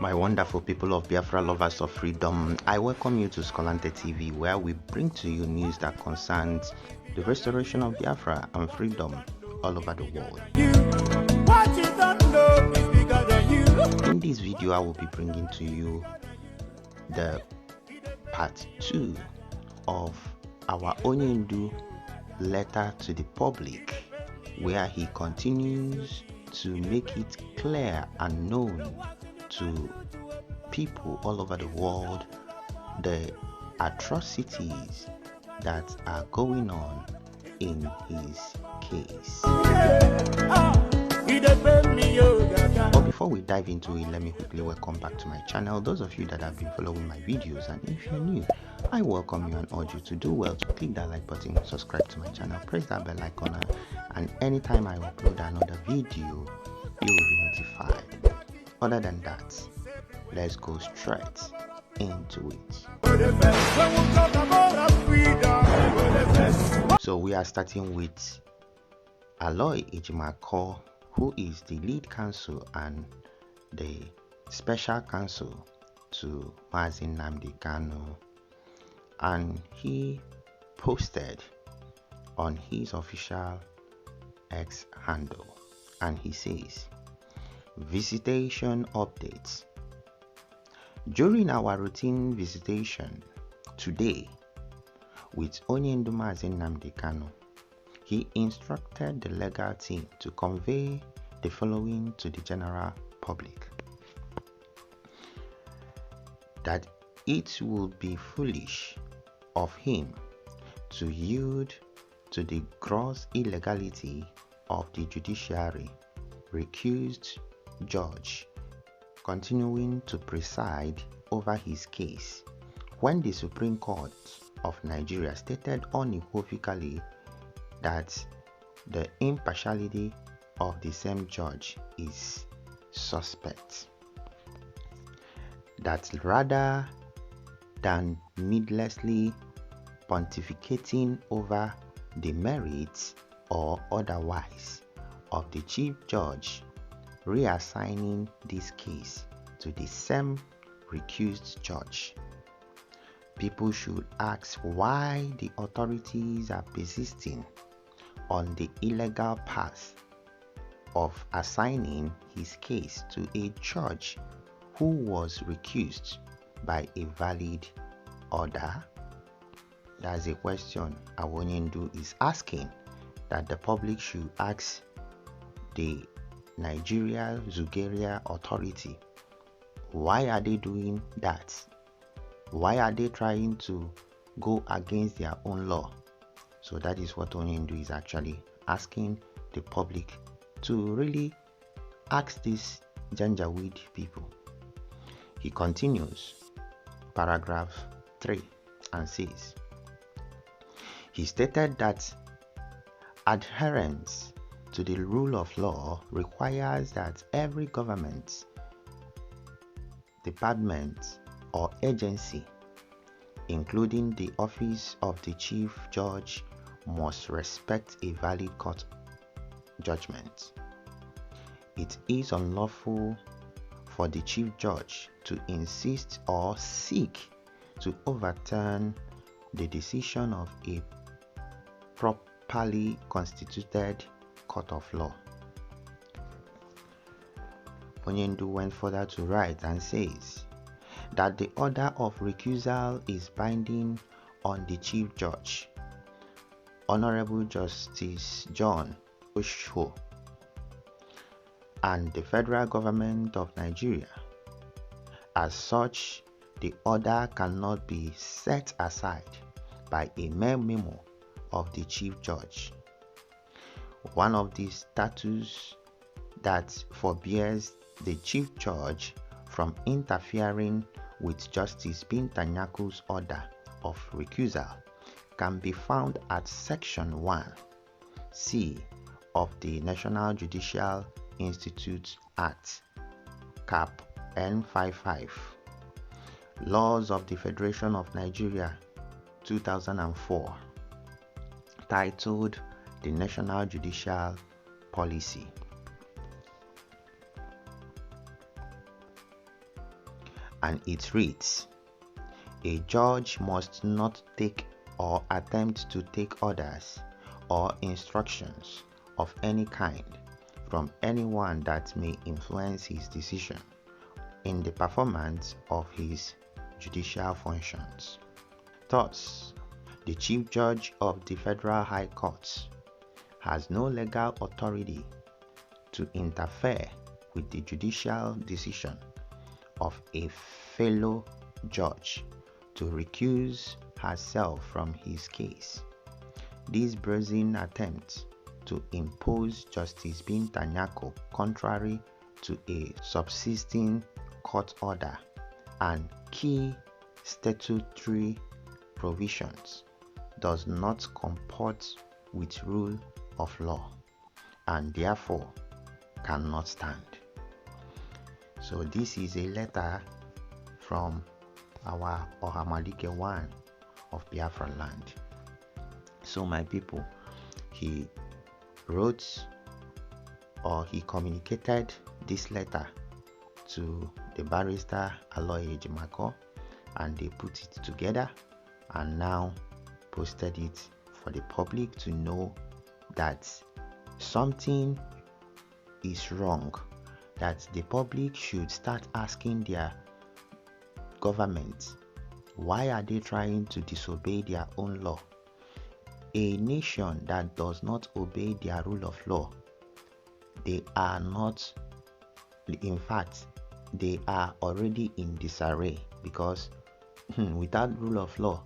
My wonderful people of Biafra, lovers of freedom, I welcome you to Skolante TV, where we bring to you news that concerns the restoration of Biafra and freedom all over the world. In this video, I will be bringing to you the part 2 of our Onyendu letter to the public, where he continues to make it clear and known to people all over the world the atrocities that are going on in his case. But before we dive into it, let me quickly welcome back to my channel those of you that have been following my videos, and if you're new, I welcome you and urge you to do well to click that like button, subscribe to my channel, press that bell icon, and anytime I upload another video, you will be notified. Other than that, let's go straight into it. So we are starting with Aloy Ejimako, who is the lead counsel and the special counsel to Mazi Nnamdi Kanu, and he posted on his official X handle, and he says, visitation updates. During our routine visitation today with Onyendu Mazi Nnamdi Kanu, he instructed the legal team to convey the following to the general public: that it would be foolish of him to yield to the gross illegality of the judiciary recused judge continuing to preside over his case when the Supreme Court of Nigeria stated unequivocally that the impartiality of the same judge is suspect. That rather than needlessly pontificating over the merits or otherwise of the chief judge reassigning this case to the same recused judge, people should ask why the authorities are persisting on the illegal path of assigning his case to a judge who was recused by a valid order. That's a question Onyendu is asking, that the public should ask the Nigeria Zugeria Authority. Why are they doing that? Why are they trying to go against their own law? So that is what Onyendu is actually asking the public to really ask these Janjaweed people. He continues, paragraph 3, and says, he stated that adherence to the rule of law requires that every government, department, or agency, including the office of the chief judge, must respect a valid court judgment. It is unlawful for the chief judge to insist or seek to overturn the decision of a properly constituted court of law. Onyendu went further to write and says that the order of recusal is binding on the chief judge, Honorable Justice John Osho, and the federal government of Nigeria. As such, the order cannot be set aside by a mere memo of the chief judge. One of the statutes that forbids the chief judge from interfering with Justice Bintanyaku's order of recusal can be found at Section 1C of the National Judicial Institute Act, Cap N55, Laws of the Federation of Nigeria 2004, titled the National Judicial Policy. and it reads, "A judge must not take or attempt to take orders or instructions of any kind from anyone that may influence his decision in the performance of his judicial functions." Thus, the Chief Judge of the Federal High Court has no legal authority to interfere with the judicial decision of a fellow judge to recuse herself from his case. This brazen attempt to impose Justice Binta Nyako contrary to a subsisting court order and key statutory provisions does not comport with rule of law and therefore cannot stand. So this is a letter from our Ohamadike one of Biafra land. So my people, he wrote or he communicated this letter to the barrister Aloy Ejimako, and they put it together and now posted it for the public to know that something is wrong, that the public should start asking their government, why are they trying to disobey their own law? A nation that does not obey their rule of law, they are not, in fact, they are already in disarray, because without rule of law,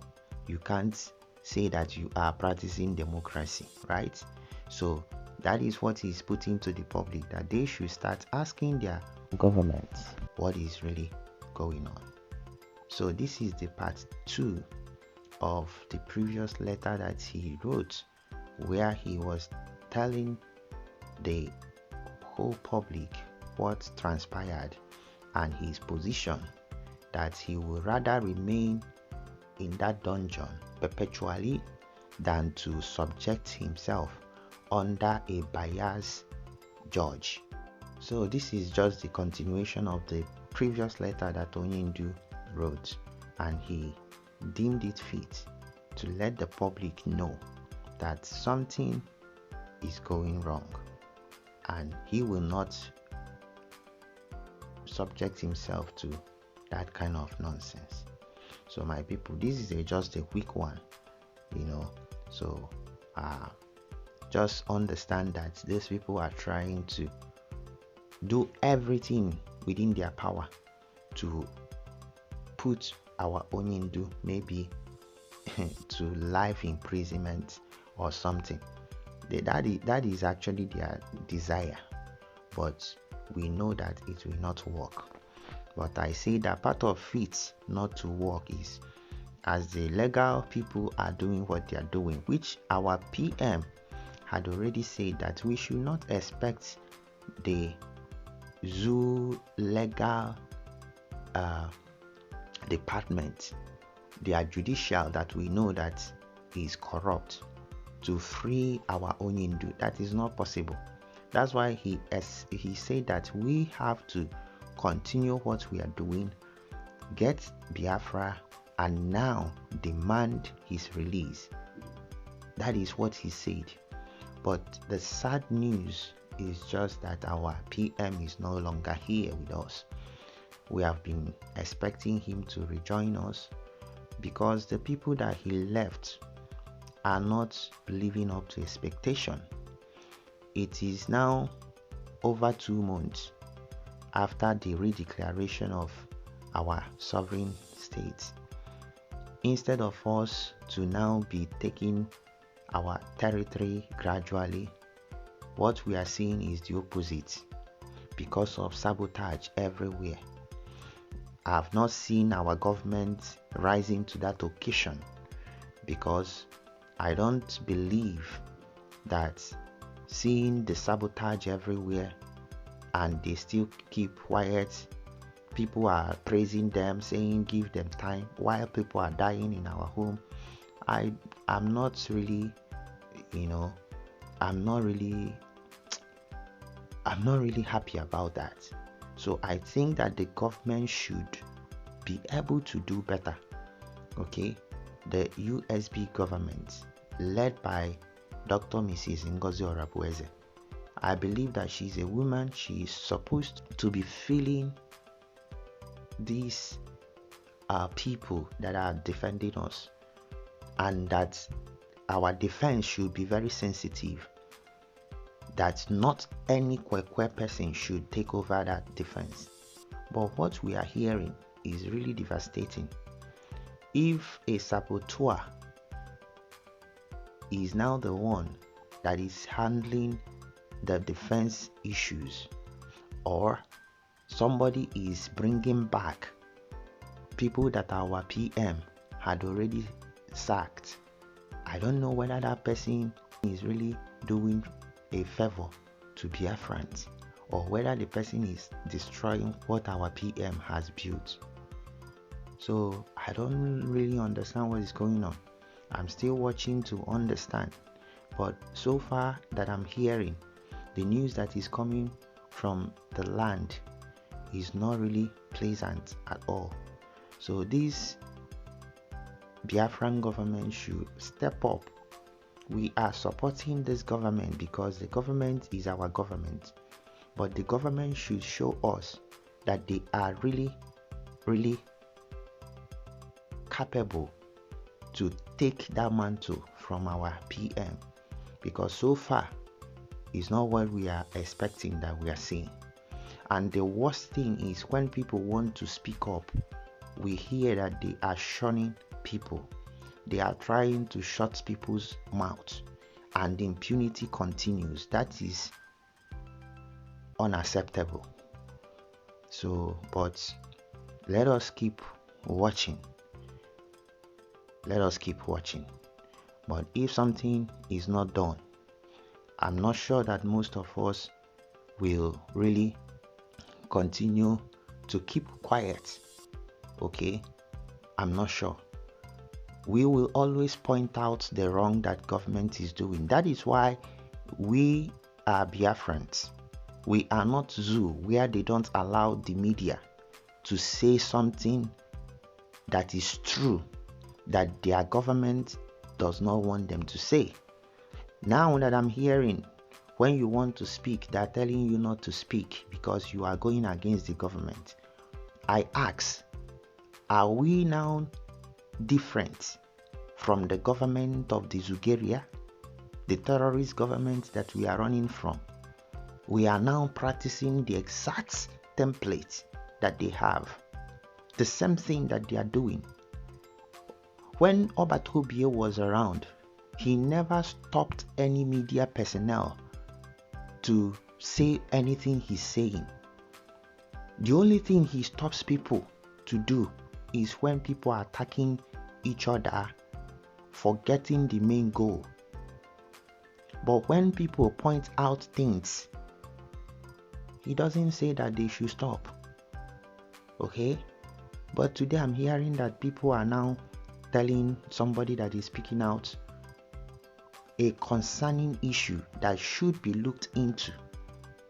you can't say that you are practicing democracy, right? So that is what he's putting to the public, that they should start asking their governments what is really going on. So this is the part 2 of the previous letter that he wrote, where he was telling the whole public what transpired and his position, that he would rather remain in that dungeon perpetually than to subject himself under a biased judge. So this is just the continuation of the previous letter that Onyindu wrote, and he deemed it fit to let the public know that something is going wrong and he will not subject himself to that kind of nonsense. So my people, this is just a quick one, so just understand that these people are trying to do everything within their power to put our Onyindu maybe to life imprisonment or something. That is actually their desire, but we know that it will not work. But I say that part of it not to work is, as the legal people are doing what they are doing, which our PM had already said that we should not expect the zoo legal department, their judicial that we know that is corrupt, to free our Onyindu. That is not possible. That's why he said that we have to continue what we are doing, get Biafra, and now demand his release. That is what he said. But the sad news is just that our PM is no longer here with us. We have been expecting him to rejoin us, because the people that he left are not living up to expectation. It is now over 2 months after the redeclaration of our sovereign states. Instead of us to now be taking our territory gradually, what we are seeing is the opposite, because of sabotage everywhere. I have not seen our government rising to that occasion, because I don't believe that seeing the sabotage everywhere and they still keep quiet, people are praising them, saying give them time, while people are dying in our home. I'm not really happy about that. So I think that the government should be able to do better. Okay, the USB government, led by Dr. Mrs. Ngozi Orabueze, I believe that she's a woman. She is supposed to be feeling these people that are defending us, and that our defense should be very sensitive, that not any kwekwe person should take over that defense. But what we are hearing is really devastating. If a saboteur is now the one that is handling the defense issues, or somebody is bringing back people that our PM had already sacked, I don't know whether that person is really doing a favor to Biafrans, or whether the person is destroying what our PM has built. So I don't really understand what is going on. I'm still watching to understand, but so far that I'm hearing, the news that is coming from the land is not really pleasant at all. So this Biafran government should step up. We are supporting this government because the government is our government, but the government should show us that they are really capable to take that mantle from our PM, because so far it's not what we are expecting that we are seeing. And the worst thing is when people want to speak up, we hear that they are shunning people. They are trying to shut people's mouths, and the impunity continues. That is unacceptable. So, but let us keep watching. Let us keep watching. But if something is not done, I'm not sure that most of us will really continue to keep quiet. Okay, I'm not sure. We will always point out the wrong that government is doing. That is why we are Biafrans. We are not zoo where they don't allow the media to say something that is true, that their government does not want them to say. Now that I'm hearing, when you want to speak, they're telling you not to speak because you are going against the government. I ask, are we now different from the government of the Zugeria, the terrorist government that we are running from? We are now practicing the exact template that they have, the same thing that they are doing. When Obatobie was around, he never stopped any media personnel to say anything he's saying. The only thing he stops people to do is when people are attacking each other, forgetting the main goal. But when people point out things, he doesn't say that they should stop. Okay? But today I'm hearing that people are now telling somebody that is speaking out a concerning issue that should be looked into.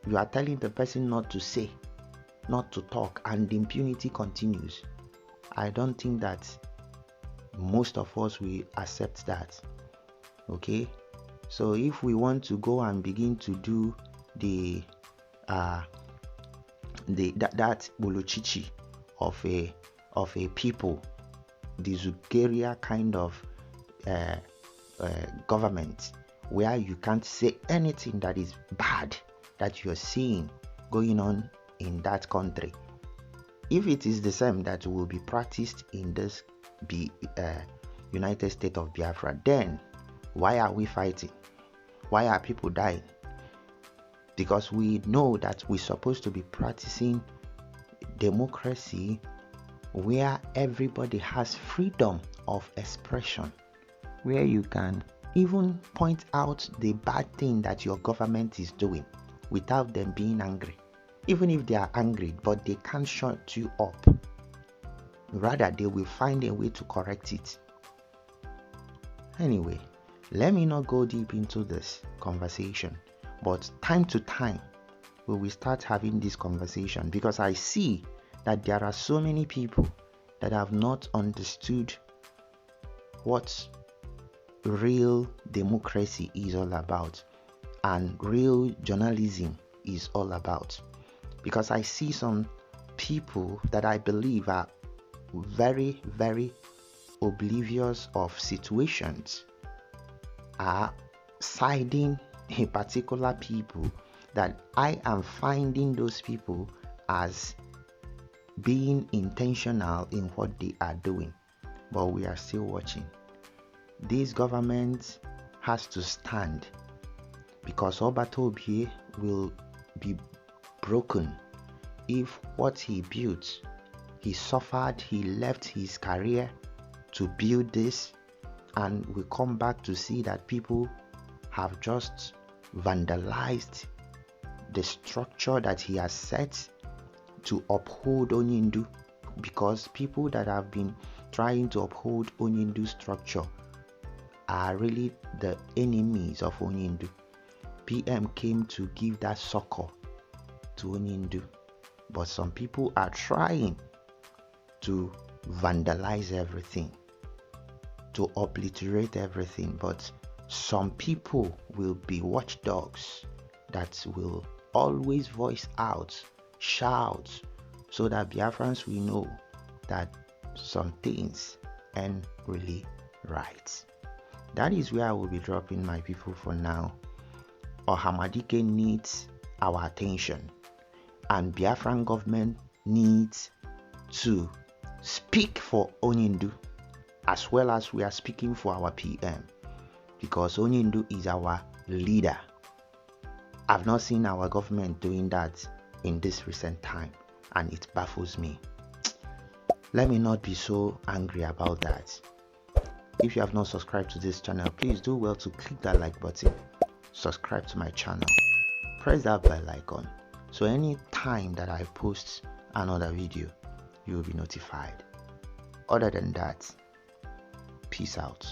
You are telling the person not to say, not to talk, and the impunity continues. I don't think that most of us will accept that. Okay, so if we want to go and begin to do that bolochichi of a people, the Zugeria kind of government, where you can't say anything that is bad that you're seeing going on in that country. If it is the same that will be practiced in this United States of Biafra, then why are we fighting? Why are people dying? Because we know that we're supposed to be practicing democracy where everybody has freedom of expression, where you can even point out the bad thing that your government is doing without them being angry. Even if they are angry, but they can't shut you up. Rather, they will find a way to correct it. Anyway, let me not go deep into this conversation, but time to time we will start having this conversation, because I see that there are so many people that have not understood what real democracy is all about and real journalism is all about. Because I see some people that I believe are very, very oblivious of situations are siding a particular people that I am finding those people as being intentional in what they are doing. But we are still watching. This government has to stand because Obatobie will be broken if what he built, he suffered, he left his career to build this, and we come back to see that people have just vandalized the structure that he has set to uphold Onyindu, because people that have been trying to uphold Onyindu structure are really the enemies of Onyindu. PM came to give that succor to Onyindu, but some people are trying to vandalize everything, to obliterate everything. But some people will be watchdogs that will always voice out, shout, so that Biafrans will know that some things ain't really right. That is where I will be dropping my people for now. Ohamadike needs our attention, and Biafran government needs to speak for Onyindu as well as we are speaking for our PM, because Onyindu is our leader. I've not seen our government doing that in this recent time, and it baffles me. Let me not be so angry about that. If you have not subscribed to this channel, please do well to click that like button, subscribe to my channel, press that bell icon, so any time that I post another video, you will be notified. Other than that, peace out.